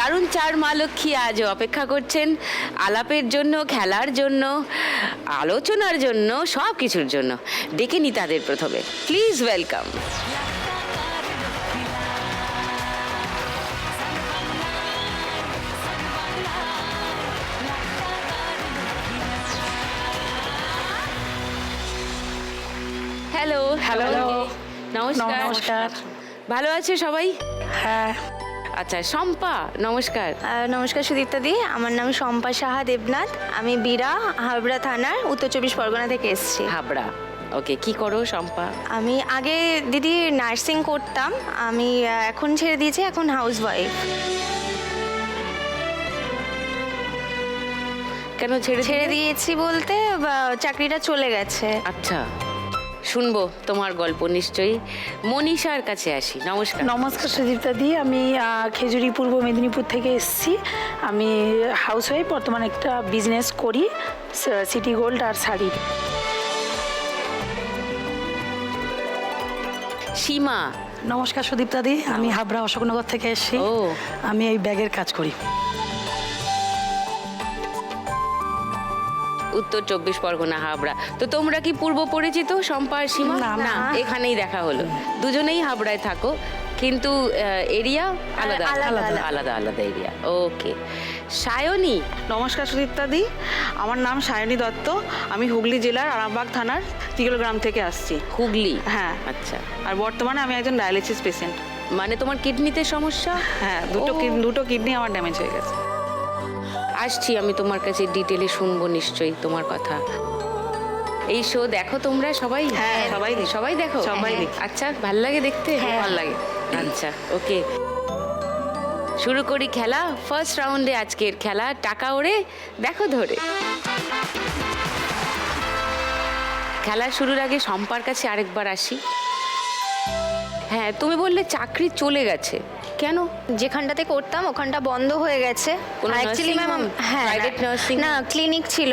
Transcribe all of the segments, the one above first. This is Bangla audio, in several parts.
দারুণ চার মা লক্ষ্মী আজও অপেক্ষা করছেন আলাপের জন্য, খেলার জন্য, আলোচনার জন্য, সব কিছুর জন্য। ডেকে নি তাদের প্রথমে, প্লিজ ওয়েলকাম। হ্যালো। হ্যালো। নমস্কার। নমস্কার। ভালো আছে সবাই? হ্যাঁ। আচ্ছা, শম্পা নমস্কার। নমস্কার সুদীপ্তা দি, আমার নাম শম্পা সাহা দেবনাথ। আমি বিরা হাবড়া থানার উত্তর 24 পরগনা থেকে এসেছি। হাবড়া, ওকে। কি করো শম্পা? আমি আগে দিদি নার্সিং করতাম, আমি এখন ছেড়ে দিয়েছি, এখন হাউস ওয়াইফ। কেন ছেড়ে দিয়েছি বলতে চাকরিটা চলে গেছে। আচ্ছা, শুনবো তোমার গল্প নিশ্চয়ই। মনীষার কাছে আসি। নমস্কার। নমস্কার সুদীপ্তা দি, আমি খেজুরি পূর্ব মেদিনীপুর থেকে এসেছি। আমি হাউস ওয়াইফ, বর্তমানে একটা বিজনেস করি, সিটি গোল্ড আর শাড়ি। সীমা। নমস্কার সুদীপ্তা দি, আমি হাবড়া অশোকনগর থেকে এসেছি। ও। আমি এই ব্যাগের কাজ করি। উত্তর 24 পরগনা, হাবড়া। তো তোমরা কি পূর্ব পরিচিত, শম্পা আর সীমা? না, না। এখানেই দেখা হলো। দুজনেই হাবড়ায় থাকো, কিন্তু এরিয়া আলাদা আলাদা, আলাদা। আলাদা আলাদা এরিয়া। ওকে। সায়নী। নমস্কার সুদীপ্তা দি, আমার নাম সায়নী দত্ত। আমি হুগলি জেলার আরামবাগ থানার তিগল গ্রাম থেকে আসছি। হুগলি? হ্যাঁ। আচ্ছা, আর বর্তমানে আমি একজন ডায়ালিসিস পেশেন্ট। মানে তোমার কিডনিতে সমস্যা? হ্যাঁ, ও। দুটো কিডনি আমার ড্যামেজ হয়ে গেছে। আসছি আমি তোমার কাছে, ডিটেলে শুনবো নিশ্চয়ই তোমার কথা। এই শো দেখো তোমরা সবাই? হ্যাঁ, সবাই দেখি। সবাই দেখো? সবাই হ্যাঁ। দেখি। আচ্ছা, ভাল লাগে দেখতে? হ্যাঁ। ভালো লাগে। আচ্ছা, ওকে। শুরু করি খেলা। ফার্স্ট রাউন্ডে আজকের খেলা টাকা ওড়ে দেখো ধরে। খেলা শুরুর আগে শম্পার কাছে আরেকবার আসি। হ্যাঁ, তুমি বললে চাকরি চলে গেছে, কেন? যেখানটাতে করতাম ওখানটা বন্ধ হয়ে গেছে। কোনো অ্যাকচুয়ালি nursing ম্যাম, home? হ্যাঁ, Private nursing না, ক্লিনিক ছিল,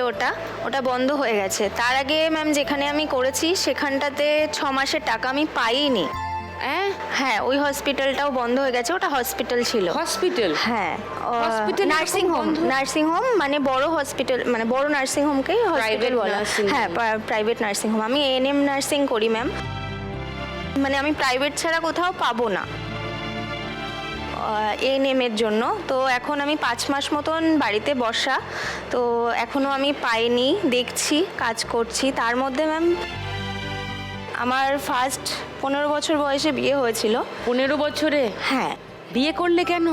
ওটা বন্ধ হয়ে গেছে। তার আগে ম্যাম যেখানে আমি করেছি সেখানটাতে 6 মাসের টাকা আমি পাইনি। হ্যাঁ, ওই হসপিটালটাও বন্ধ হয়ে গেছে, ওটা হসপিটাল ছিল। হসপিটাল? হ্যাঁ, Hospital নার্সিং এরকম হোম। বন্ধ? নার্সিং হোম মানে বড় হসপিটাল, মানে বড় নার্সিং হোমকেই হসপিটাল Private বলা। nursing হ্যাঁ, home। Private nursing home. আমি এএনএম নার্সিং করি ম্যাম, মানে আমি প্রাইভেট ছাড়া কোথাও পাবো না এএনএম এর জন্য। তো এখন আমি 5 মাস মতন বাড়িতে বসা, তো এখনো আমি পাইনি, দেখছি, কাজ করছি। তার মধ্যে ম্যাম আমার ফার্স্ট 15 বছর বয়সে বিয়ে হয়েছিল। 15 বছরে? হ্যাঁ, বিয়ে করলে কেন?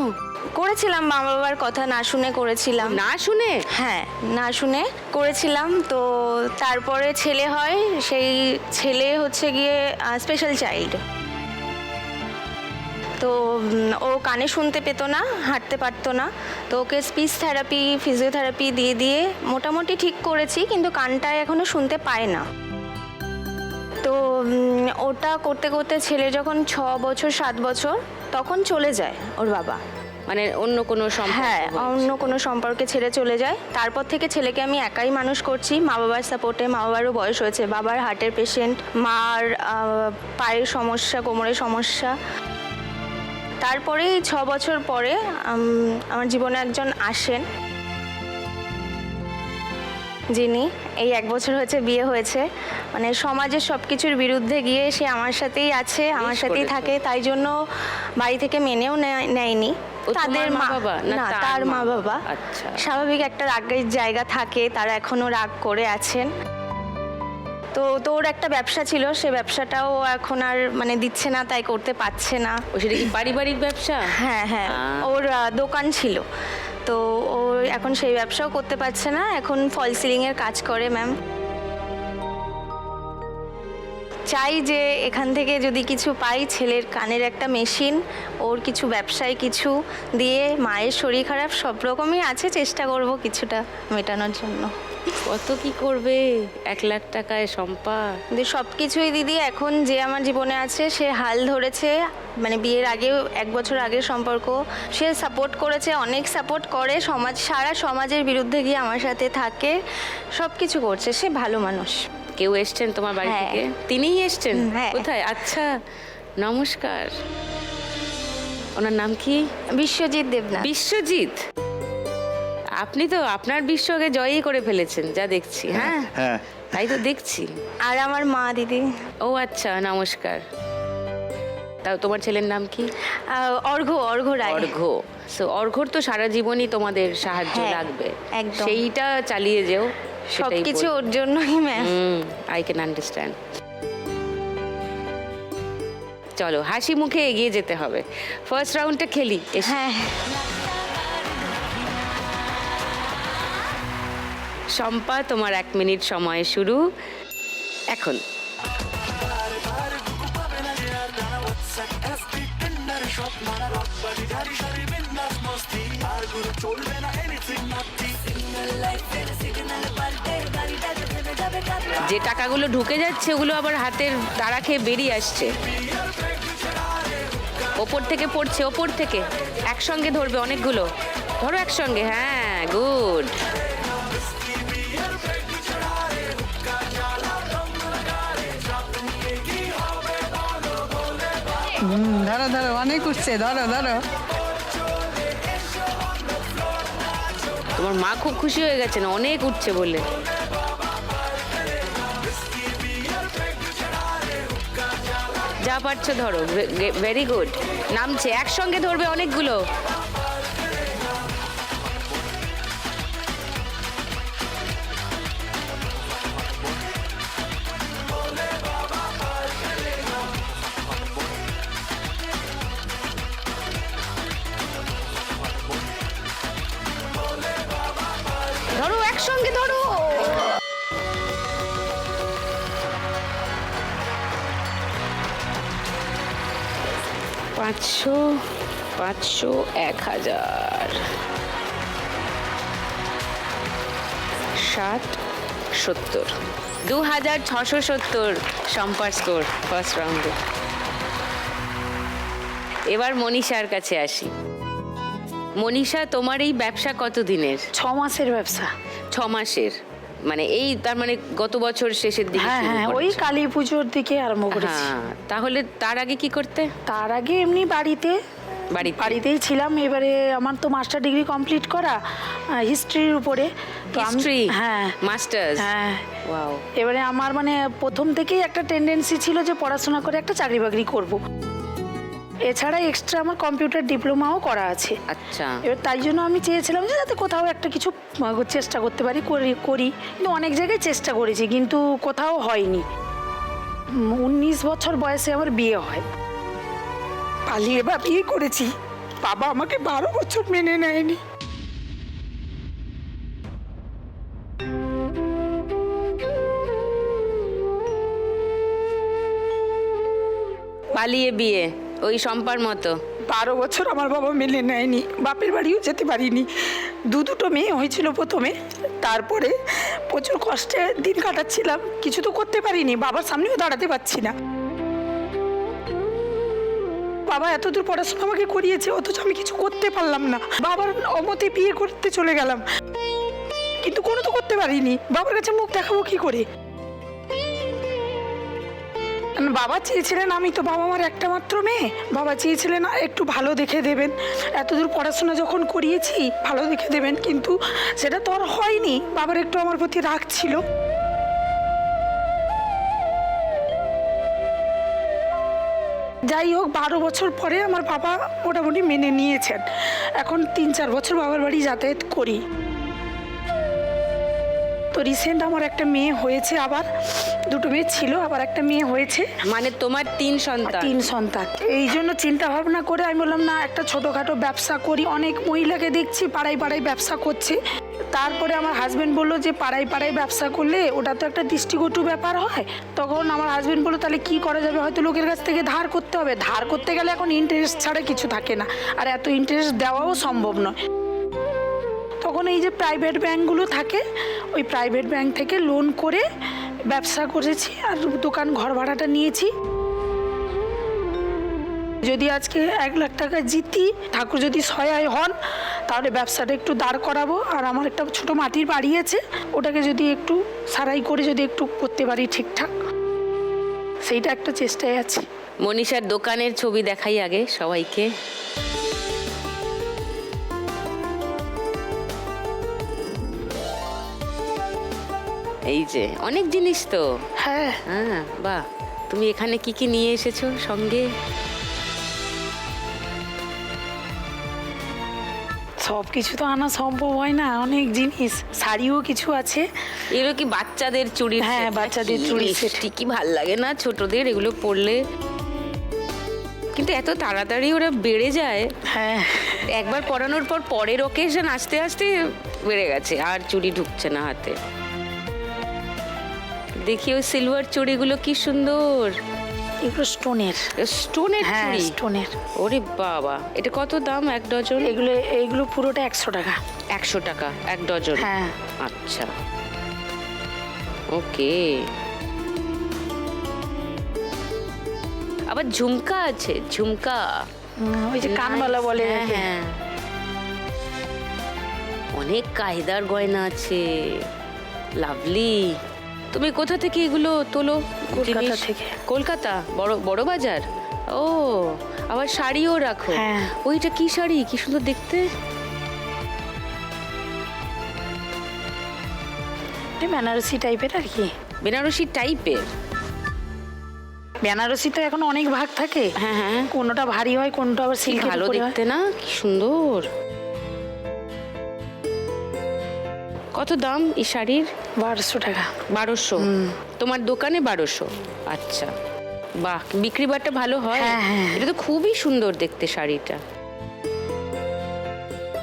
করেছিলাম, মা বাবার কথা না শুনে করেছিলাম। না শুনে? হ্যাঁ, না শুনে করেছিলাম। তো তারপরে ছেলে হয়, সেই ছেলে হচ্ছে গিয়ে স্পেশাল চাইল্ড। তো ও কানে শুনতে পেত না, হাঁটতে পারতো না। তো ওকে স্পিচ থেরাপি, ফিজিওথেরাপি দিয়ে দিয়ে মোটামুটি ঠিক করেছি, কিন্তু কানটায় এখনও শুনতে পায় না। তো ওটা করতে করতে ছেলে যখন 6 বছর 7 বছর তখন চলে যায় ওর বাবা। মানে অন্য কোনো সম্পর্ক? হ্যাঁ, হয়েছে? অন্য কোনো সম্পর্কে ছেড়ে চলে যায়। তারপর থেকে ছেলেকে আমি একাই মানুষ করছি, মা বাবার সাপোর্টে। মা বাবারও বয়স হয়েছে, বাবার হার্টের পেশেন্ট, মার পায়ের সমস্যা, কোমরের সমস্যা। তারপরে 6 বছর পরে আমার জীবনে একজন আসেন, যিনি এই 1 বছর হয়েছে বিয়ে হয়েছে, মানে সমাজের সব কিছুর বিরুদ্ধে গিয়ে সে আমার সাথেই আছে, আমার সাথেই থাকে। তাই জন্য বাড়ি থেকে মেনেও নেয়নি। তাদের মা বাবা? না, তার মা বাবা। আচ্ছা। স্বাভাবিক একটা রাগের জায়গা থাকে, তারা এখনো রাগ করে আছেন। তো তোর একটা ব্যবসা ছিল, সে ব্যবসাটাও এখন আর মানে দিচ্ছে না, তাই করতে পারছে না। ও, সেটা কি পারিবারিক ব্যবসা? হ্যাঁ হ্যাঁ, ওর দোকান ছিল, তো ও এখন সেই ব্যবসাও করতে পারছে না, এখন ফল সিলিংয়ের কাজ করে ম্যাম। চাই যে এখান থেকে যদি কিছু পাই, ছেলের কানের একটা মেশিন, ওর কিছু ব্যবসায় কিছু দিয়ে, মায়ের শরীর খারাপ, সব রকমই আছে, চেষ্টা করব কিছুটা মেটানোর জন্য। কত কি করবে 1 লাখ টাকায় শম্পা? কিন্তু সব কিছুই দিদি এখন যে আমার জীবনে আছে, সে হাল ধরেছে। মানে বিয়ের আগেও 1 বছর আগের সম্পর্ক, সে সাপোর্ট করেছে, অনেক সাপোর্ট করে। সারা সমাজের বিরুদ্ধে গিয়ে আমার সাথে থাকে, সব কিছু করছে। সে ভালো মানুষ। কেউ এসছেন তোমার বাড়ি হ্যাঁ। থেকে? তিনিই এসছেন? হ্যাঁ। কোথায়? আচ্ছা, নমস্কার। ওনার নাম কি? বিশ্বজিৎ দেবনাথ। বিশ্বজিৎ, আপনি তো আপনার বিশ্বকে জয়ই করে ফেলেছেন যা দেখছি। হ্যাঁ হ্যাঁ তাই তো দেখছি। আর আমার মা দিদি। ও আচ্ছা, নমস্কার। তাও তোমার ছেলের নাম কি? অর্ঘ্য রায়। অর্ঘ্য। সো অর্ঘ্যর তো সারা জীবনই তোমাদের সাহায্য হ্যাঁ, লাগবে, একদম। সেইটা চালিয়ে যেও। সবকিছু ওর জন্যই ম্যাম। I can understand. চলো হাসি মুখে এগিয়ে যেতে হবে। ফার্স্ট রাউন্ডটা খেলি। এসো। হ্যাঁ, শম্পা, তোমার 1 মিনিট সময় শুরু এখন। যে টাকাগুলো ঢুকে যাচ্ছে ওগুলো আবার হাতের তাড়া খেয়ে বেরিয়ে আসছে, ওপর থেকে পড়ছে, ওপর থেকে। একসঙ্গে ধরবে অনেকগুলো, ধরো একসঙ্গে। হ্যাঁ, গুড। ধরো ধরো, অনেক উঠছে, ধরো ধরো। তোমার মা খুব খুশি হয়ে গেছেন অনেক উঠছে বলে। যা পারছো ধরো, ভেরি গুড। নামছে, একসঙ্গে ধরবে অনেকগুলো। ধরো একসঙ্গে ধরো। পাঁচশো, 500, 1000, 60, 70, 2670 শম্পার স্কোর ফার্স্ট রাউন্ডে। এবার মনীষার কাছে আসি। মনীষা, তোমার এই ব্যবসা কতদিনের? 6 মাসের ব্যবসা। 6 মাসের, মানে এই তার মানে গত বছর শেষের দিকে হ্যাঁ শুরু হ্যাঁ, ওই করেছো? কালী পুজোর দিকে আরম্ভ করেছি। হ্যাঁ, তাহলে তার আগে কি করতে? তার আগে এমনি বাড়িতেই ছিলাম। এবারে আমার তো মাস্টার ডিগ্রি কমপ্লিট করা হিস্ট্রির উপরে। তো আমি হিস্ট্রি? হ্যাঁ মাস্টার্স? হ্যাঁ। ওয়াও। এবারে আমার মানে প্রথম থেকেই একটা টেন্ডেন্সি ছিল যে পড়াশোনা করে একটা চাকরি বাকরি করব। এছাড়া এক্সট্রা আমার কম্পিউটার ডিপ্লোমাও করা আছে। আচ্ছা। এবার তাই জন্য আমি চেয়েছিলাম যে যাতে কোথাও একটা কিছু চেষ্টা করতে পারি, করি। কিন্তু অনেক জায়গায় চেষ্টা করেছি, কিন্তু কোথাও হয়নি। 19 বছর বয়সে আমার বিয়ে হয়। পালিয়ে বিয়ে করেছি। বাবা আমাকে 12 বছর মেনে নেয়নি। পালিয়ে বিয়ে, ওই শম্পার মতো। 12 বছর আমার বাবা মেনে নেয়নি। বাপের বাড়িও যেতে পারিনি। দুটো মেয়ে হয়েছিল প্রথমে, তারপরে প্রচুর কষ্টে দিন কাটাচ্ছিলাম। কিছু তো করতে পারিনি, বাবার সামনেও দাঁড়াতে পারছি না। বাবা এতদূর পড়াশোনা আমাকে করিয়েছে, অথচ আমি কিছু করতে পারলাম না। বাবার অমতে বিয়ে করতে চলে গেলাম, কিন্তু কোনো তো করতে পারিনি। বাবার কাছে মুখ দেখাবো কি করে? বাবা চেয়েছিলেন, আমি তো বাবা আমার একটা মাত্র মেয়ে, বাবা চেয়েছিলেন একটু ভালো দেখে দেবেন, এতদূর পড়াশোনা যখন করিয়েছি ভালো দেখে দেবেন, কিন্তু সেটা তো আর হয়নি। বাবার একটু আমার প্রতি রাগ ছিল। যাই হোক, 12 বছর পরে আমার বাবা মোটামুটি মেনে নিয়েছেন। এখন 3-4 বছর বাবার বাড়ি যাতায়াত করি। তো রিসেন্ট আমার একটা মেয়ে হয়েছে, আবার 2 মেয়ে ছিল, আবার একটা মেয়ে হয়েছে। মানে তোমার 3 সন্তান? 3 সন্তান। এই জন্য চিন্তা ভাবনা করে আমি বললাম না, একটা ছোটোখাটো ব্যবসা করি। অনেক মহিলাকে দেখছি পাড়ায় পাড়ায় ব্যবসা করছে। তারপরে আমার হাজব্যান্ড বললো যে পাড়ায় পাড়ায় ব্যবসা করলে ওটা তো একটা দৃষ্টিকটু ব্যাপার হয়। তখন আমার হাজব্যান্ড বললো তাহলে কি করা যাবে, হয়তো লোকের কাছ থেকে ধার করতে হবে। ধার করতে গেলে এখন ইন্টারেস্ট ছাড়া কিছু থাকে না, আর এত ইন্টারেস্ট দেওয়াও সম্ভব নয়। তখন এই যে প্রাইভেট ব্যাঙ্কগুলো থাকে, ওই প্রাইভেট ব্যাঙ্ক থেকে লোন করে ব্যবসা করেছি, আর দোকান ঘর ভাড়াটা নিয়েছি। যদি আজকে 1 লাখ টাকা জিতি, ঠাকুর যদি সহায় হন, তাহলে ব্যবসাটা একটু দাঁড় করাবো। আর আমার একটা ছোট মাটির বাড়ি আছে, ওটাকে যদি একটু সারাই করে যদি একটু করতে পারি ঠিকঠাক, সেইটা একটা চেষ্টায় আছি। মনীষার দোকানের ছবি দেখাই আগে সবাইকে। এই যে অনেক জিনিস তো। হ্যাঁ, হ্যাঁ, বাহ। তুমি এখানে কি কি নিয়ে এসেছো সঙ্গে? সব কিছু তো আনা সম্ভব হয় না, অনেক জিনিস, শাড়িও কিছু আছে। এগুলো কি বাচ্চাদের চুড়ি? হ্যাঁ, বাচ্চাদের চুড়ি set। কি ভাল লাগে না ছোটদের এগুলো পরলে, কিন্তু এত তাড়াতাড়ি ওরা বেড়ে যায়। হ্যাঁ, একবার পরানোর পর পরের ওকেশন আস্তে আস্তে বেড়ে গেছে, আর চুড়ি ঢুকছে না হাতে। দেখি ওই সিলভার চুড়িগুলো কি সুন্দর। এগুলো স্টোনের। স্টোনের হ্যাঁ, চুড়ি? স্টোনের। ওরে বাবা, এটা কত দাম এক ডজন? এগুলো পুরোটা 100 টাকা। 100 টাকা এক ডজন? হ্যাঁ। আচ্ছা, ওকে। আবার ঝুমকা আছে, ঝুমকা। ওই যে কানবালা বলে। হ্যাঁ, হ্যাঁ। অনেক কায়দার গয়না আছে, লাভলি। তুমি কোথা থেকে এগুলো তোলো? কলকাতা জিনিস? থেকে। কলকাতা বড় বাজার? ও, আবার শাড়িও রাখো? হ্যাঁ। ওইটা কি শাড়ি, কি সুন্দর দেখতে। বেনারসি টাইপের আর কি। বেনারসি টাইপের? বেনারসি তো এখন অনেক ভাগ থাকে। হ্যাঁ, হ্যাঁ। কোনটা ভারী হয়, কোনটা আবার কি সিল্কের ভালো উপরে হয়। দেখতে না, কি সুন্দর। কত দাম এই শাড়ির? 1200 টাকা। 1200? তোমার দোকানে 1200? আচ্ছা, বাহ, বিক্রি বাট্টা ভালো হয়। হ্যাঁ, হ্যাঁ। এটা তো খুবই সুন্দর দেখতে শাড়িটা।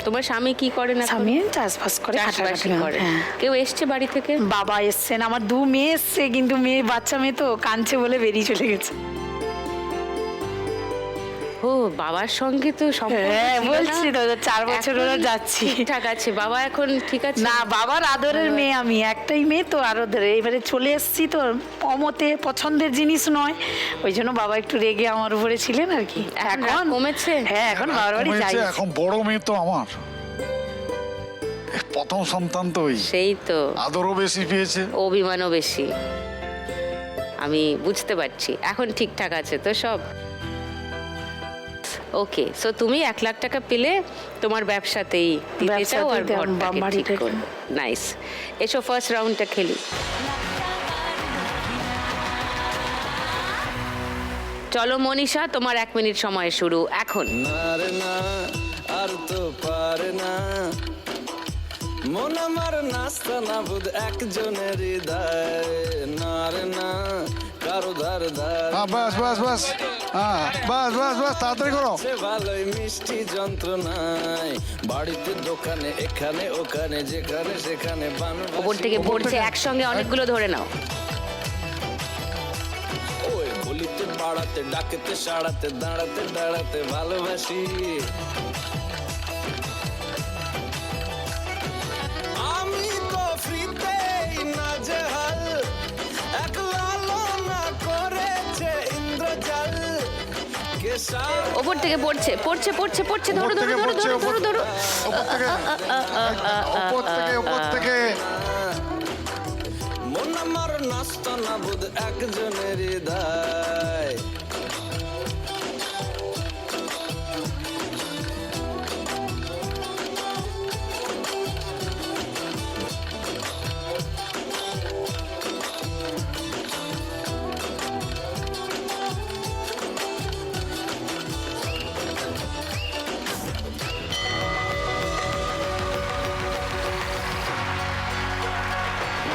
তোমার স্বামী কি করেন এখন? স্বামী চাষবাস করে, চাষবাসই হাঁটাহাঁটি করে। হ্যাঁ। কেউ এসছে বাড়ি থেকে? বাবা এসছেন, আমার 2 মেয়ে এসছে, কিন্তু বাচ্চা মেয়ে তো কাঁদছে বলে বেরিয়ে চলে গেছে। ও, বাবার সঙ্গে তো সম্পর্ক হ্যাঁ, ছিল না? বলছি তো 4 বছর হলো এখন যাচ্ছি। ঠিকঠাক আছে বাবা এখন? ঠিক আছে না, বাবার আদরের মেয়ে আমি, একটাই মেয়ে তো আদরের। এবারে চলে এসেছি তো, অমতে পছন্দের জিনিস নয়, ওই জন্য বাবা একটু রেগে আমার উপরে ছিলেন আর কি। এখন রাগ কমেছে? হ্যাঁ, এখন বাবার বাড়ি যাই। কমেছে, এখন বড় মেয়ে তো আমার, প্রথম সন্তান তো, ওই সেই তো, আদরও বেশি পেয়েছে। অভিমানও বেশি। আমি বুঝতে পারছি। এখন ঠিকঠাক আছে তো সব? ওকে, সো তুমি 1 লাখ টাকা পেলে তোমার ব্যবসাতেই দিতে চাও আর ব্যবসাতেই ঘরটাকে ঠিক বাড়িটাকে। করো। নাইস। এসো ফার্স্ট রাউন্ডটা খেলি। চলো মনীষা, তোমার 1 মিনিট সময় শুরু এখন। নারে না আর তো পারে না, মন আমার নাস্তা না বুধ একজনের হৃদয়, নারে না কারো ধার ধার। হ্যাঁ, বাস বাস বাস, হ্যাঁ, বাস বাস বাস, তাড়াতাড়ি করো। ভালোই মিষ্টি যন্ত্রণায়, বাড়িতে দোকানে এখানে ওখানে যেখানে সেখানে বানর ওপর থেকে পড়ছে, একসঙ্গে অনেকগুলো ধরে নাও। ওই বলিতে পাড়াতে ডাকেতে সাড়াতে দাঁড়াতে দাঁড়াতে ভালোবাসি। আমি তো ফ্রিতেই নাজেহাল, এক লালনা করেছে ইন্দ্রজাল। ওপর থেকে পড়ছে পড়ছে পড়ছে পড়ছে, ধরো ওপর ধরো থেকে ধরো পড়ছে, ধরো ওপর ধরো ধরো। ওপর থেকে, ওপর থেকে, ওপর থেকে। মন আমার নাস্তা না বুধ একজনের হৃদয়।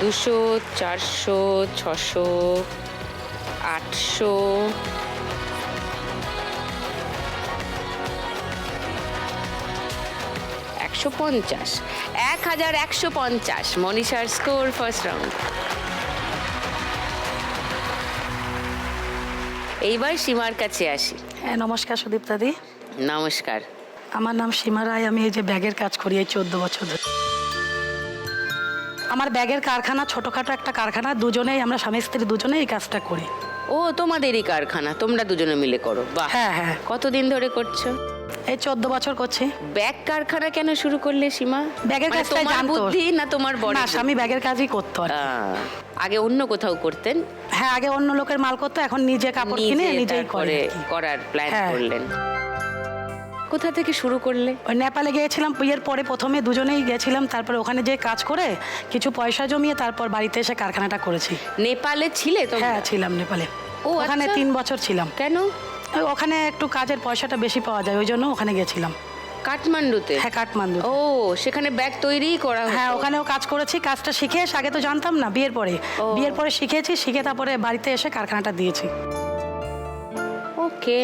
দুশো, 400, 600, 800, 150, 1150। মনীষার স্কোর ফার্স্ট রাউন্ড। এইবার সীমার কাছে আসি। হ্যাঁ, নমস্কার সুদীপ্তাদি। নমস্কার। আমার নাম সীমা রায়, আমি এই যে ব্যাগের কাজ করি এই 14 বছর ধরে। আমার ব্যাগের কারখানা, ছোটখাটো একটা কারখানা, দুজনেই আমরা স্বামী স্ত্রী দুজনেই এই কাজটা করি। ও, তোমাদেরই কারখানা, তোমরা দুজনে মিলে করো? বাহ। হ্যাঁ, হ্যাঁ। কতদিন ধরে করছো? এই 14 বছর করছি। ব্যাগ কারখানা কেন শুরু করলে সীমা? ব্যাগের মানে কাজটাই তোমার জানতো। বুদ্ধি না তোমার বড়? না, স্বামী ব্যাগের কাজই করতো আর কি। আগে অন্য কোথাও করতেন, হ্যাঁ, আগে অন্য লোকের মাল করতো, এখন নিজে কাপড় কিনে নিজে নিজেই করে তারপরে আর কি। করার প্ল্যান হ্যাঁ। করলেন। কোথা থেকে শুরু করলে? ওই নেপালে গিয়েছিলাম, বিয়ের পরে প্রথমে দুজনেই গেছিলাম, তারপরে ওখানে যে কাজ করে কিছু পয়সা জমিয়ে তারপর বাড়িতে এসে কারখানাটা করেছি। নেপালে ছিলে তো? হ্যাঁ, ছিলাম নেপালে। ও, ওখানে আচ্ছা। 3 বছর ছিলাম। কেন? ওখানে একটু কাজের পয়সাটা বেশি পাওয়া যায়, ওই জন্য ওখানে গেছিলাম। কাঠমান্ডুতে? হ্যাঁ, কাঠমান্ডু। ও, সেখানে ব্যাগ তৈরি করা হতো? হ্যাঁ, ওখানেও কাজ করেছি। কাজটা শিখে এসে, আগে তো জানতাম না, বিয়ের পরে শিখেছি, শিখে তারপরে বাড়িতে এসে কারখানাটা দিয়েছি। ওকে।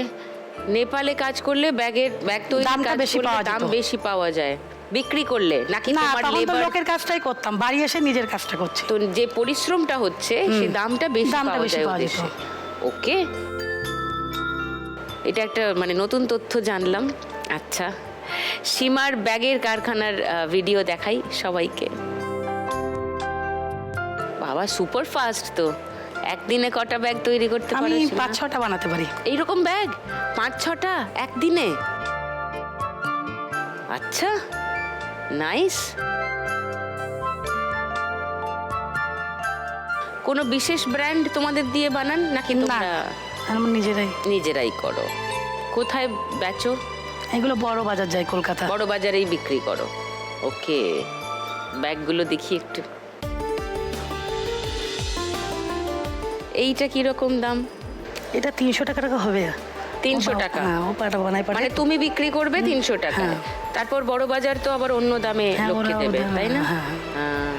নেপালে কাজ করলে ব্যাগ তৈরি দামটা বেশি পাওয়া দাম যেত। বেশি পাওয়া যায়। বিক্রি করলে নাকি না, তোমার তখন তো লেবার? লোকের কাজটাই করতাম, বাড়ি এসে নিজের কাজটা করছি। তো যে পরিশ্রমটা হচ্ছে সেই দামটা বেশি দামটা পাওয়া বেশি যায় পাওয়া যেত। ওদেশে। ওকে, এটা একটা মানে নতুন তথ্য জানলাম। আচ্ছা, সীমার ব্যাগের কারখানার ভিডিও দেখাই সবাইকে। বাবা, সুপার ফাস্ট তো। একদিনে কটা ব্যাগ তৈরি করতে আমি পারো সীমা? 5-6টা বানাতে পারি। এইরকম ব্যাগ 5-6টা একদিনে? আচ্ছা, নাইস। কোনো বিশেষ ব্র্যান্ড তোমাদের দিয়ে বানান নাকি না, তোমরা আমরা নিজেরাই। নিজেরাই করো? কোথায় বেচো? এগুলো বড় বাজার যায়, কলকাতা। বড় বাজারেই বিক্রি করো। ওকে, ব্যাগগুলো দেখি একটু। এইটা কিরকম দাম? এটা 300 টাকা হবে। 300 টাকা? হ্যাঁ, ও পাটা বানাই মানে তুমি বিক্রি করবে 300 টাকা, হ্যাঁ। তারপর বড় বাজার তো আবার অন্য দামে হ্যাঁ, লোককে ওরা দেবে, ওদের- তাই না? হ্যাঁ,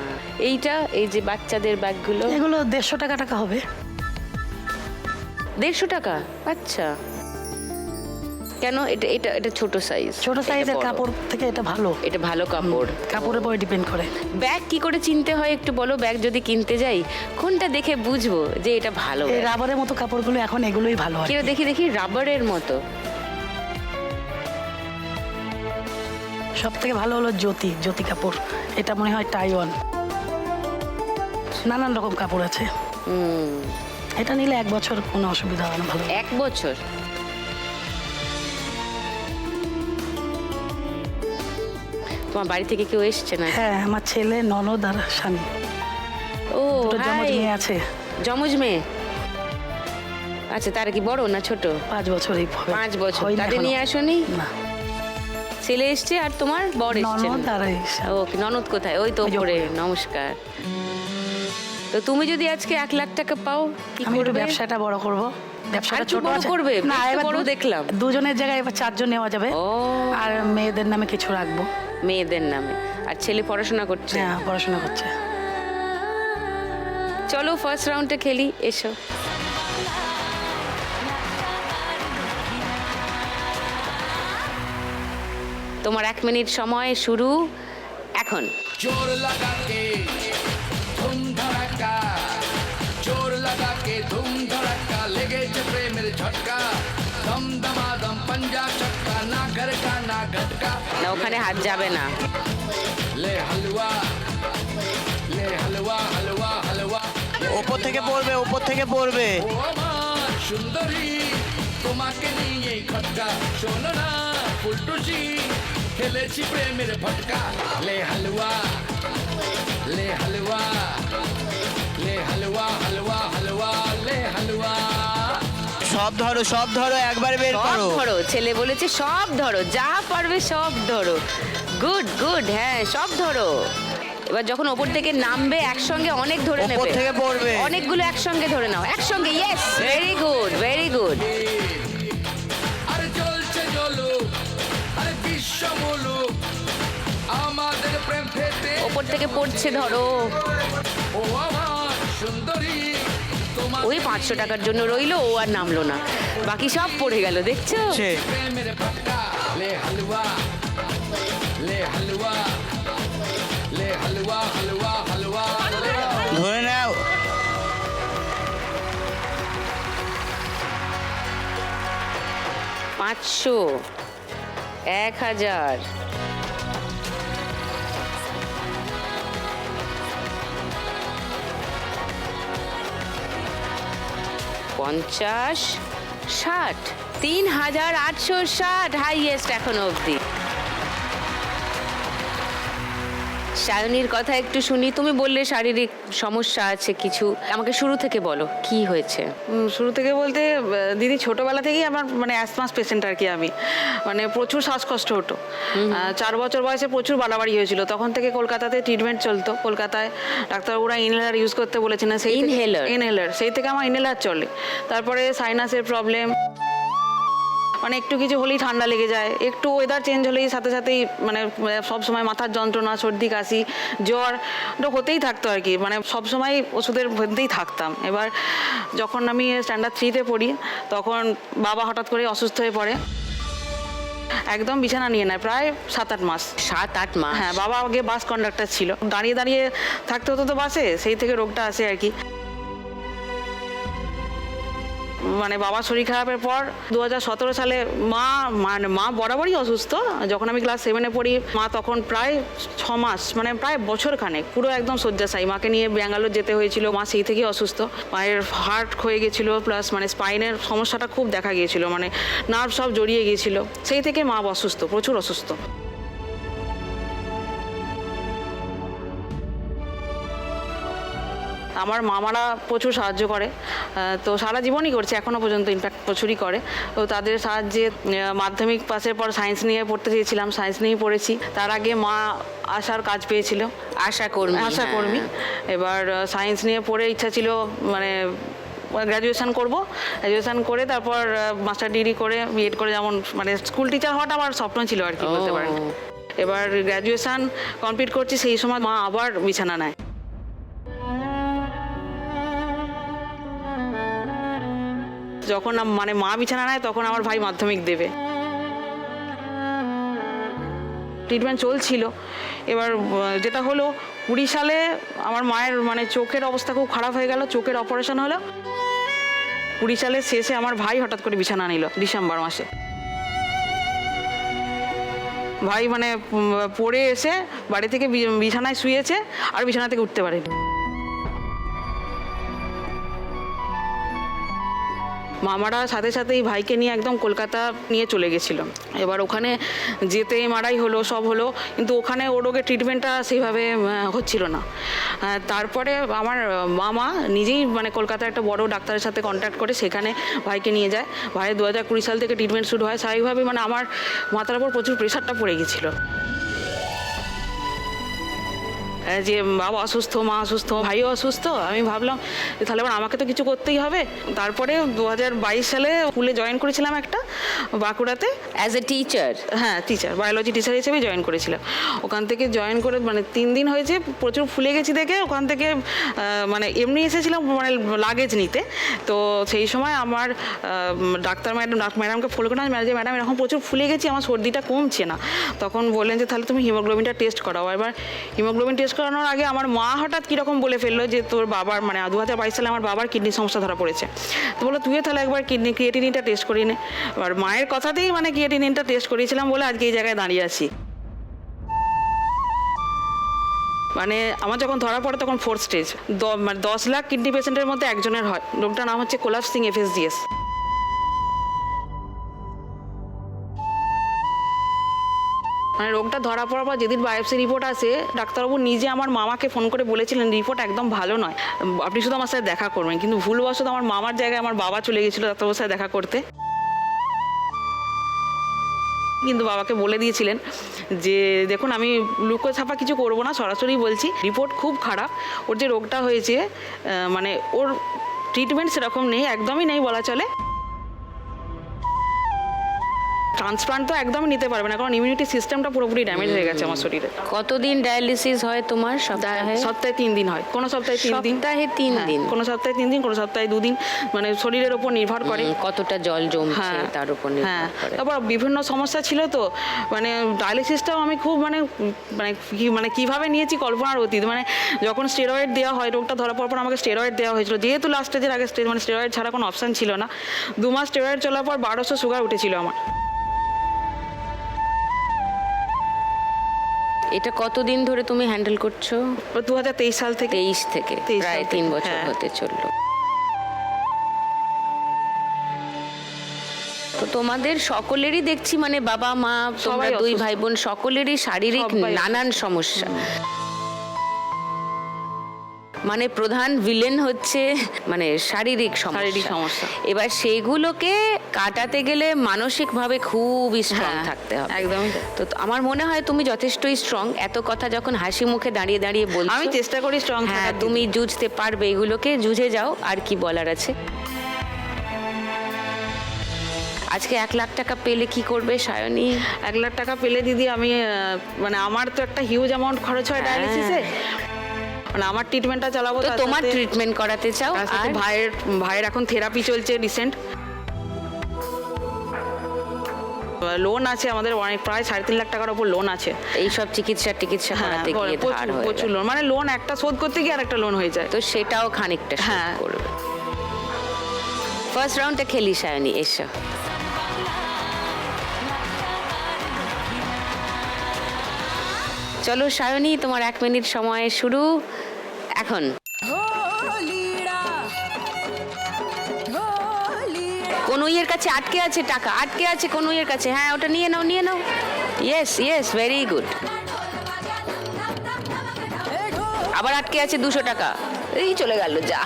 এইটা, এই যে বাচ্চাদের ব্যাগগুলো এগুলো 150 টাকা হবে। 150 টাকা? আচ্ছা, কেন? এটা এটা এটা ছোট সাইজ। ছোট সাইজের কাপড় থেকে এটা ভালো। এটা ভালো কাপড়। কাপড়ের উপরে ডিপেন্ড করে। ব্যাগ কি করে চিনতে হয় একটু বলো? ব্যাগ যদি কিনতে যাই কোনটা দেখে বুঝবো যে এটা ভালো এই ব্যাগ? রাবারের মতো কাপড়গুলো এখন এগুলোই ভালো হয়। কিরো দেখি দেখি, রাবারের মতো। সব থেকে ভালো হলো জ্যোতি কাপড়। এটা মনে হয় তাইওয়ান। নানান রকম কাপড় আছে। এটা নিলে 1 বছর কোনো অসুবিধা হয় না, ভালো। 1 বছর? তোমার বাড়ি থেকে কেউ এসছে না? হ্যাঁ, আমার ছেলে, ননদ আর স্বামী। ও, দুটো জমজ হাই। মেয়ে আছে। জমজ মেয়ে? আচ্ছা, তারা কি বড় না ছোট? 5 বছরই হবে। 5 বছর। হয়নি তাদের এখনো। নিয়ে আসোনি? না, ছেলে এসছে আর তোমার বর এসছে? ননদ আর এই ও, ননদ কোথায়? ওই তো ওই যে উপরে। উপরে। নমস্কার। তো তুমি যদি আজকে 1 লাখ টাকা পাও কি আমি একটু করবে? ব্যবসাটা বড় করব। ব্যবসাটা আর একটু ছোট বড় আছে। করবে? না, বেশ তো এবার বড় দেখলাম। দুজনের জায়গায় এবার 4 জন নেওয়া যাবে। ও। আর মেয়েদের নামে কিছু রাখবো। মেয়েদের নামে। আর ছেলে পড়াশোনা করছে? হ্যাঁ, পড়াশোনা করছে। চলো ফার্স্ট রাউন্ডে খেলি, এসো। তোমার 1 মিনিট সময় শুরু এখন। जोर लगा के धूम धड़का जोर लगा के धूम धड़का लेगे चपरे मेरे झटका दम दमादम पंजा चक्का ना घर का ना घटका না, ওখানে হাত যাবে না। ले हलवा हलवा हलवा ওপর থেকে পড়বে, ওপর থেকে পড়বে। ও আমার সুন্দরী তোমাকে নিয়ে খটকা শোনো না ফুলটুসি খেলেছি প্রেমের ভটকা ले हलवा ले हलवा ले हलवा हलवा हलवा ले हलवा সব ধরো, একবার বের সব করো। ধরো, ছেলে বলেছে সব ধরো, যা পারবে সব ধরো। গুড গুড, হ্যাঁ সব ধরো। এবার যখন ওপর থেকে নামবে একসঙ্গে অনেক ধরে ওপর নেবে। থেকে পড়বে। অনেকগুলো একসঙ্গে ধরে নাও, একসঙ্গে। Yes, very good very good. আরে জ্বলছে জ্বলুক আরে বিশ্ব বলুক আমাদের প্রেম ফেটে ওপর থেকে পড়ছে ধরো। ও আমার সুন্দরী তোমার ওই 500 টাকার জন্য রইলো, ও আর নামলো না, বাকি সব পড়ে গেল, দেখছো? সে প্রেমের ভটকা ले हलवा ले हलवा ले हलवा हलवा हलवा ধরে নাও। 500, 1000, 50, 60, 3860 হাইয়েস্ট এখন অবধি। সায়নীর কথা একটু শুনি। তুমি বললে শারীরিক সমস্যা আছে কিছু, আমাকে শুরু থেকে বলো কি হয়েছে। শুরু থেকে বলতে দিদি ছোটবেলা থেকেই আমার মানে অ্যাসমাস পেশেন্ট আর কি। আমি মানে প্রচুর শ্বাসকষ্ট হতো। 4 বছর বয়সে প্রচুর বাড়াবাড়ি হয়েছিল, তখন থেকে কলকাতাতে ট্রিটমেন্ট চলতো। কলকাতায় ডাক্তারবাবুরা ইনহেলার ইউজ করতে বলেছিলেন, সেই ইনহেলার সেই থেকে আমার ইনহেলার চলে। তারপরে সাইনাসের প্রবলেম, মানে একটু কিছু হলেই ঠান্ডা লেগে যায়, একটু ওয়েদার চেঞ্জ হলেই সাথে সাথেই মানে সব সময় মাথার যন্ত্রণা, সর্দি কাশি, জ্বর, ওটা হতেই থাকতো আর কি। মানে সব সময় ওষুধের মধ্যেই থাকতাম। এবার যখন আমি স্ট্যান্ডার্ড 3-তে পড়ি তখন বাবা হঠাৎ করে অসুস্থ হয়ে পড়ে, একদম বিছানা নিয়ে নেয় প্রায় 7-8 মাস। 7-8 মাস? হ্যাঁ, বাবা আগে বাস কন্ডাক্টর ছিল, দাঁড়িয়ে দাঁড়িয়ে থাকতে হতো তো বাসে, সেই থেকে রোগটা আসে আর কি। মানে বাবার শরীর খারাপের পর 2017 সালে মা বরাবরই অসুস্থ। যখন আমি ক্লাস 7-এ পড়ি, মা তখন প্রায় 6 মাস, মানে প্রায় বছরখানেক পুরো একদম শয্যাশায়ী। মাকে নিয়ে ব্যাঙ্গালোর যেতে হয়েছিল, মা সেই থেকেই অসুস্থ। মায়ের হার্ট ক্ষয়ে গেছিলো, প্লাস মানে স্পাইনের সমস্যাটা খুব দেখা গিয়েছিল, মানে নার্ভ সব জড়িয়ে গিয়েছিল। সেই থেকে মা অসুস্থ, প্রচুর অসুস্থ। আমার মামারা প্রচুর সাহায্য করে, তো সারা জীবনই করছে, এখনও পর্যন্ত ইনফ্যাক্ট প্রচুরই করে। তো তাদের সাহায্যে মাধ্যমিক পাসের পর সায়েন্স নিয়ে পড়তে চেয়েছিলাম, সায়েন্স নিয়েই পড়েছি। তার আগে মা আশার কাজ পেয়েছিল, আশাকর্মী। এবার সায়েন্স নিয়ে পড়ে ইচ্ছা ছিল মানে গ্র্যাজুয়েশন করব, গ্র্যাজুয়েশন করে তারপর মাস্টার ডিগ্রি করে বিএড করে, যেমন মানে স্কুল টিচার হওয়াটা আমার স্বপ্ন ছিল আর কি বলতে পারেন। এবার গ্র্যাজুয়েশন কমপ্লিট করছি, সেই সময় মা আবার বিছানা নেয়। যখন মানে মা বিছানা নেয় তখন আমার ভাই মাধ্যমিক দেবে, ট্রিটমেন্ট চলছিল। এবার যেটা হলো 20 সালে আমার মায়ের মানে চোখের অবস্থা খুব খারাপ হয়ে গেল, চোখের অপারেশন হলো। 20 সালের শেষে আমার ভাই হঠাৎ করে বিছানা নিল ডিসেম্বর মাসে। ভাই মানে পড়ে এসে বাড়ি থেকে বিছানায় শুয়েছে, আর বিছানা থেকে উঠতে পারেনি। মামারা সাথে সাথেই ভাইকে নিয়ে একদম কলকাতা নিয়ে চলে গেছিল। এবার ওখানে যেতে এমআরআই হলো, সব হলো, কিন্তু ওখানে ও রোগের ট্রিটমেন্টটা সেইভাবে হচ্ছিল না। তারপরে আমার মামা নিজেই মানে কলকাতার একটা বড় ডাক্তারের সাথে কন্ট্যাক্ট করে সেখানে ভাইকে নিয়ে যায়। ভাইয়ের 2020 সাল থেকে ট্রিটমেন্ট শুরু হয়। স্বাভাবিকভাবে মানে আমার মাথার উপর প্রচুর প্রেশারটা পড়ে গেছিলো, যে বাবা অসুস্থ, মা অসুস্থ, ভাইও অসুস্থ। আমি ভাবলাম তাহলে এবার আমাকে তো কিছু করতেই হবে। তারপরে 2022 সালে স্কুলে জয়েন করেছিলাম একটা, বাঁকুড়াতে অ্যাজ এ টিচার। হ্যাঁ, টিচার, বায়োলজি টিচার হিসেবে জয়েন করেছিলাম। ওখান থেকে জয়েন করে মানে 3 দিন হয়েছে, প্রচুর ফুলে গেছি দেখে ওখান থেকে মানে এমনি এসেছিলাম মানে লাগেজ নিতে। তো সেই সময় আমার ডাক্তার ম্যাডামকে ফলো করে, ম্যাডাম এরকম প্রচুর ফুলে গেছি, আমার সর্দিটা কমছে না। তখন বললেন যে তাহলে তুমি হিমোগ্লোবিনটা টেস্ট করাও। এবার হিমোগ্লোবিন টেস্ট করানোর আগে আমার মা হঠাৎ কীরকম বলে ফেললো যে তোর বাবার মানে 2022 সালে আমার বাবার কিডনির সমস্যা ধরা পড়েছে। তো বললো তুইও তাহলে একবার ক্রিয়েটিনিনটা টেস্ট করিয়ে নে। এবার মায়ের কথাতেই মানে ক্রিয়েটিনিনটা টেস্ট করিয়েছিলাম বলে আজকে এই জায়গায় দাঁড়িয়ে আছি। মানে আমার যখন ধরা পড়ে তখন 4th স্টেজ, মানে 10 লাখ কিডনি পেশেন্টের মধ্যে একজনের হয়। রোগটার নাম হচ্ছে কোলাপসিং FSGS। মানে রোগটা ধরা পড়ার পর যেদিন বায়োপসি রিপোর্ট আসে, ডাক্তারবাবু নিজে আমার মামাকে ফোন করে বলেছিলেন রিপোর্ট একদম ভালো নয়, আপনি শুধু আমার সাথে দেখা করবেন। কিন্তু ভুলবশত আমার মামার জায়গায় আমার বাবা চলে গেছিলো ডাক্তারবাবুর সাথে দেখা করতে। কিন্তু বাবাকে বলে দিয়েছিলেন যে দেখুন আমি লুকো ছাপা কিছু করবো না, সরাসরি বলছি রিপোর্ট খুব খারাপ। ওর যে রোগটা হয়েছে মানে ওর ট্রিটমেন্ট সেরকম নেই, একদমই নেই বলা চলে। ট্রান্সপ্লান্ট তো একদমই নিতে পারবে না, কারণ ইমিউনিটি সিস্টেমটা পুরোপুরি ড্যামেজ হয়ে গেছে আমার শরীরে। কতদিন ডায়ালিসিস হয় তোমার? সপ্তাহে 3 দিন হয়, কোনো সপ্তাহে 3 দিন, সপ্তাহে 3 দিন, কোনো সপ্তাহে 3 দিন, কোনো সপ্তাহে 2 দিন, মানে শরীরের ওপর নির্ভর করে কতটা জল জমছে তার উপর নির্ভর করে। তারপর বিভিন্ন সমস্যা ছিল, তো মানে ডায়ালিসিসটাও আমি খুব মানে কিভাবে নিয়েছি কল্পনার অতীত। মানে যখন স্টেরয়েড দেওয়া হয়, রোগটা ধরা পড়ার পর আমাকে স্টেরয়েড দেওয়া হয়েছিল, যেহেতু লাস্ট স্টেজের আগে মানে স্টেরয়েড ছাড়া কোনো অপশান ছিল না। 2 মাস স্টেরয়েড চলার পর 1200 সুগার উঠেছিল আমার। এটা কতদিন ধরে তুমি হ্যান্ডেল করছো? 2023 সাল থেকে। 23 থেকে প্রায় 3 বছর হতে চললো। তোমাদের সকলেরই দেখছি মানে বাবা মা তোমরা সবাই দুই অসুস্থ। ভাই বোন সকলেরই শারীরিক সবাই নানান সমস্যা। মানে প্রধান ভিলেন হচ্ছে মানে শারীরিক শারীরিক সমস্যা। এবার সেইগুলোকে কাটাতে গেলে মানসিকভাবে খুবই স্ট্রং হ্যাঁ, থাকতে হবে। একদমই। তো আমার মনে হয় তুমি যথেষ্টই স্ট্রং। এত কথা যখন হাসি মুখে দাঁড়িয়ে দাঁড়িয়ে বলছো, আমি চেষ্টা করি স্ট্রং হ্যাঁ থাকার। তুমি জুঝতে পারবে, এগুলোকে জুঝে যাও। আর কি বলার আছে? আজকে 1 লাখ টাকা পেলে কি করবে সায়নী? 1 লাখ টাকা পেলে দিদি আমি মানে আমার তো একটা হিউজ অ্যামাউন্ট খরচ হয় ডায়ালিসিসে, মানে আমার ট্রিটমেন্টটা চালাবো। তো তার তোমার সাথে- ট্রিটমেন্ট করাতে চাও তার সাথে আর ভাইয়ের এখন থেরাপি চলছে রিসেন্ট। লোন আছে আমাদের অনেক, প্রায় 3.5 লাখ টাকার উপর লোন আছে। এইসব চিকিৎসা হ্যাঁ, করাতে গিয়ে ধার হয়ে প্রচুর যায়। লোন, মানে লোন একটা শোধ করতে গিয়ে আরেকটা লোন হয়ে যায়। তো সেটাও খানিকটা শোধ হ্যাঁ। করবে। ফার্স্ট রাউন্ডটা খেলি সায়নী, এসো। চলো সায়নী, তোমার 1 মিনিট সময় শুরু এখন। কনুইয়ের কাছে আটকে আছে টাকা, আটকে আছে কনুইয়ের কাছে। হ্যাঁ ওটা নিয়ে নাও, নিয়ে নাও। Yes yes, very good. আবার আটকে আছে 200 টাকা। এই চলে গেল, যা।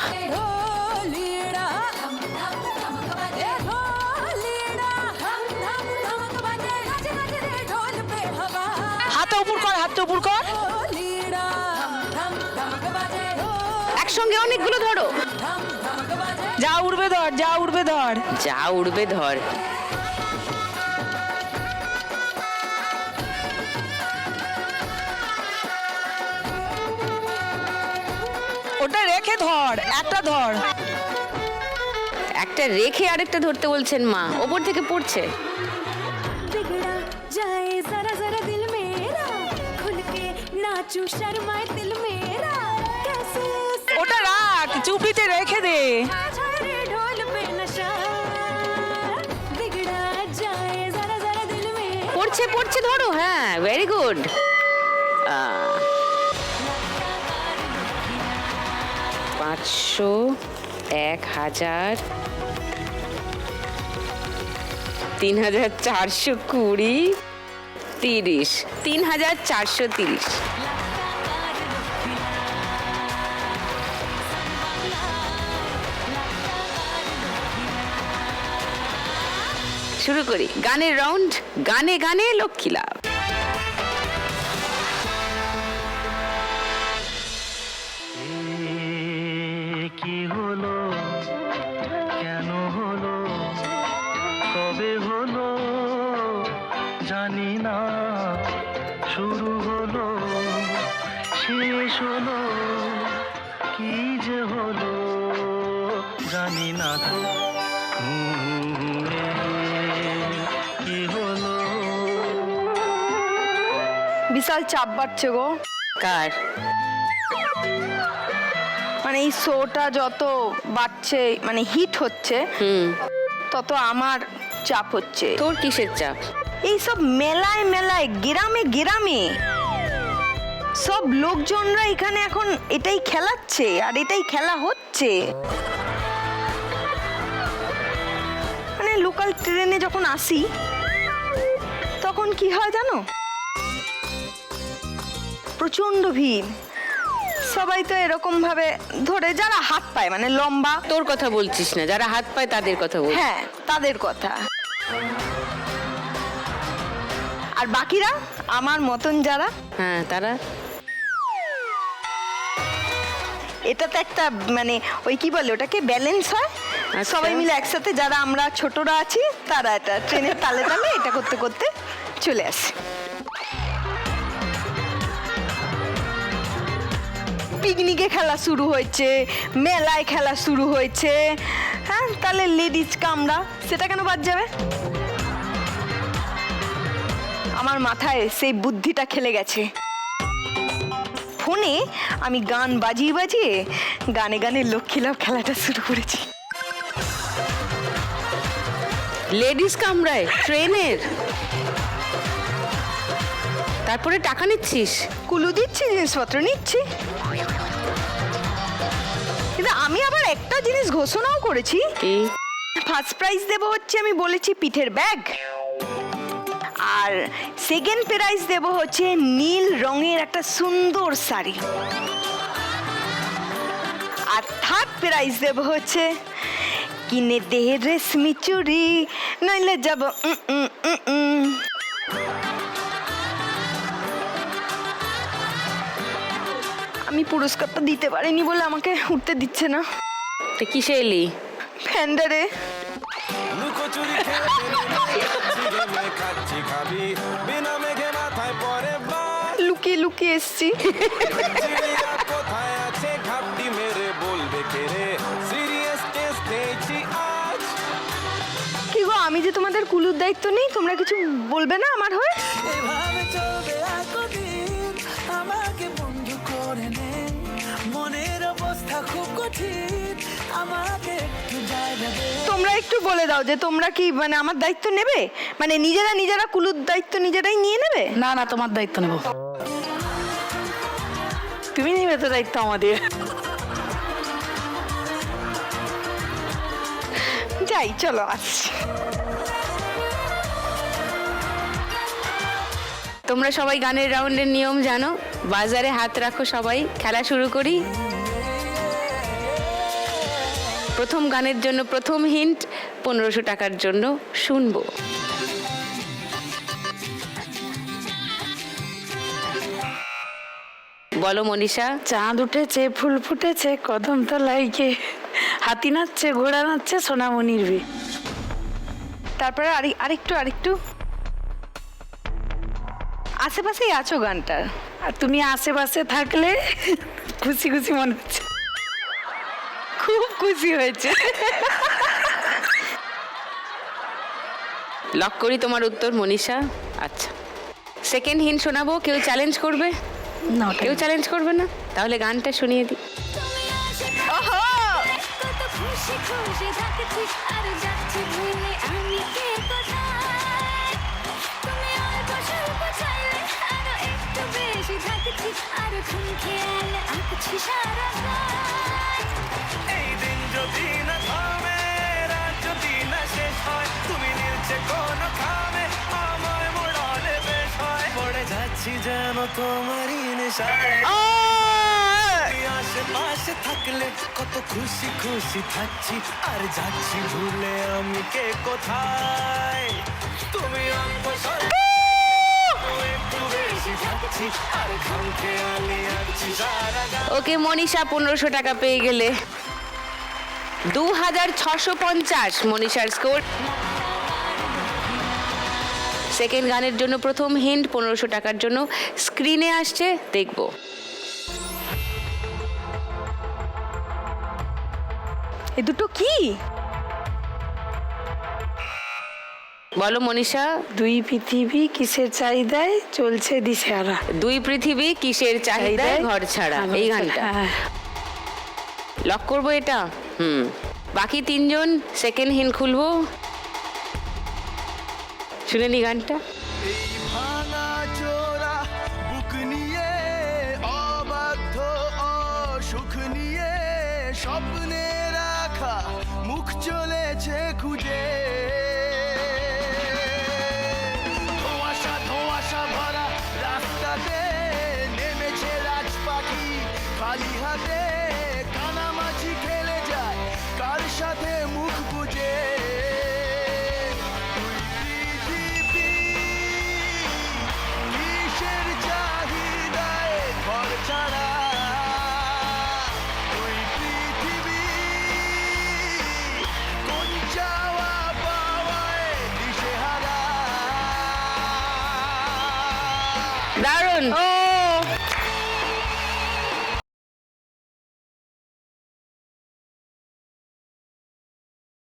হাতটা উপর কর, হাতটা উপর কর। একসঙ্গে অনেকগুলো ধরো। যা উড়বে ধর, যা উড়বে ধর। যা উড়বে ধর। ওটা রেখে ধর, একটা ধর। একটা রেখে আরেকটা ধরতে বলছেন মা, ওপর থেকে পড়ছে। बिगड़ा जाए जरा जरा दिल मेरा खुल के नाचू शर्माए दिल मेरा कैसे ওটা রাখ, চুপিতে রেখে দে। छाए ढोल पे नशा बिगड़ा जाए जरा जरा दिल मेरा পড়ছে পড়ছে, ধরো। হ্যাঁ, ভেরি গুড। 500, 1000, 3420, 30, 3430। শুরু করি গানের রাউন্ড। গানে গানে লক্ষ্মী লাভ। কি হলো, কেন হলো, কবে হলো জানি না, শুরু হলো শেষ হলো, কি যে হলো জানি না তো, কি হলো। বিশাল চাপ বাড়ছে গো। কার? মানে এই শোটা যত বাড়ছে, মানে হিট হচ্ছে, তত আমার চাপ হচ্ছে। তোর কিসের চাপ? এই সব মেলায় মেলায়, গ্রামে গ্রামে সব লোকজনরা এখানে এখন এটাই খেলাচ্ছে আর এটাই খেলা হচ্ছে। মানে লোকাল ট্রেনে যখন আসি তখন কি হয় জানো, প্রচন্ড ভিড়। সবাই তো এরকম ভাবে ধরে, যারা হাত পায়, মানে লম্বা। তোর কথা বলছিস না, যারা হাত পায় তাদের কথা বল। হ্যাঁ, তাদের কথা। আর বাকিরা আমার মতন যারা, হ্যাঁ তারা। এটাতে একটা মানে ওই কি বলে ওটাকে, ব্যালেন্স হয়। আচ্ছা। সবাই মিলে একসাথে, যারা আমরা ছোটরা আছি তারা এটা ট্রেনের তালে তালে এটা করতে করতে চলে আসে। পিকনিকে খেলা শুরু হয়েছে, মেলায় খেলা শুরু হয়েছে। হ্যাঁ, তাহলে লেডিজ কামরা সেটা কেন বাদ যাবে? আমার মাথায় সেই বুদ্ধিটা খেলে গেছে। ফোনে আমি গান বাজিয়ে বাজিয়ে গানে গানে লক্ষ্মী লাভ খেলাটা শুরু করেছি। লেডিস কামরায় ট্রেনের? তারপরে টাকা নিচ্ছিস? কুলু দিচ্ছি, জিনিসপত্র নিচ্ছি। কিন্তু আমি আবার একটা জিনিস ঘোষণাও করেছি, কি? ফার্স্ট প্রাইজ দেব হচ্ছে আমি বলেছি পিঠের ব্যাগ, আর সেকেন্ড প্রাইজ দেব হচ্ছে নীল রঙের একটা সুন্দর শাড়ি, আর থার্ড প্রাইজ দেব হচ্ছে কিনে দে রেশমি চুড়ি নইলে যাব আমি পুরস্কারটা দিতে পারিনি বলে আমাকে উঠতে দিচ্ছে না। তো কিসে এলি? ফ্যান্ডারে। লুকোচুরি খেলে খাচ্ছি খাবি বিনা মেঘে মাথায় পরে বাস লুকিয়ে লুকিয়ে এসছি। চিড়িয়া কোথায় আছে ঘাপটি মেরে বলবে কে রে সিরিয়াস টেস্ট নেইছি আজ কি গো, আমি যে তোমাদের কুলুর দায়িত্ব নেই, তোমরা কিছু বলবে না আমার হয়ে? এভাবে চলবে একদিন আমাকে বন্ধু করে নে মনের অবস্থা খুব কঠিন আমাকে একটু জায়গা দে তোমরা একটু বলে দাও যে তোমরা কি মানে আমার দায়িত্ব নেবে, মানে নিজেরা কুলুর দায়িত্ব নিজেরাই নিয়ে নেবে? না না, তোমার দায়িত্ব নেব। তুমি নিবে তো দায়িত্ব আমাদের। যাই, চলো আসছি। তোমরা সবাই গানের রাউন্ডের নিয়ম জানো। বাজারে হাত রাখো, সবাই খেলা শুরু করি। প্রথম গানের জন্য প্রথম হিন্ট 1500 টাকার জন্য শুনবো। বলো মনীষা। চাঁদ উঠেছে, ফুল ফুটেছে, কদম তলায় গিয়ে হাতি নাচছে, ঘোড়া নাচছে, সোনামণির বিয়ে। তারপরে আরেকটু আশেপাশেই আছো গানটার। আর তুমি আশেপাশে থাকলে খুশি খুশি মনে হচ্ছে। খুব খুশি হয়েছে। লক করি তোমার উত্তর মনীষা। আচ্ছা, সেকেন্ড হিন্ট শোনাবো। কেউ চ্যালেঞ্জ করবে? না, কেউ চ্যালেঞ্জ করবে না? তাহলে গানটা শুনিয়ে দিই। ওহো, কত খুশি খুশি থাকছি আর যাচ্ছি ভুলে আমি কে কোথায় তুমি অল্প স্বল্প চাইলে আরো একটু বেশি থাকছি আর খুন খেয়ালে আঁকছি সারা রাত এই দিন যদি না থামে রাত যদি না শেষ হয় তুমি নিলছে কোন খামে আমায় মোড়ালে বেশ হয় পড়ে যাচ্ছি যেন তোমারই নেশায় আশেপাশে থাকলে কত খুশি খুশি থাকছি আর যাচ্ছি ভুলে আমি কে কোথায় তুমি অল্প স্বল্প একটু বেশি থাকছি আর খাম খেয়ালে আছি সারা গা ওকে মনীষা 1500 টাকা পেয়ে গেলে। 2650 মনীষার স্কোর। সেকেন্ড গানের জন্য প্রথম হিন্ট 1500 টাকার জন্য স্ক্রিনে আসছে, দেখবো। এই দুটো কি? বলো মনীষা। দুই পৃথিবী কিসের চাহিদায় চলছে দিশেহারা। দুই পৃথিবী কিসের চাহিদায় ঘর ছাড়া, এই গানটা হ্যাঁ। লক করবো এটা। বাকি তিনজন সেকেন্ড হিন্ট খুলবো। শুনে নি গানটা। এই ভাঙা চোরা বুক নিয়ে অবাধ্য অসুখ নিয়ে স্বপ্নে রাখা মুখ চলেছে খুঁজে ধোঁয়াশা ভরা রাস্তাতে নেমেছে রাজ পাখি খালি হাতে কানামাছি খেলে যায় কার সাথে মুখ বুঝে কিসের চাহিদায় ঘর ছাড়া ওই পৃথিবী কোন চাওয়া পাওয়ায় দিশেহারা দারুণ। ও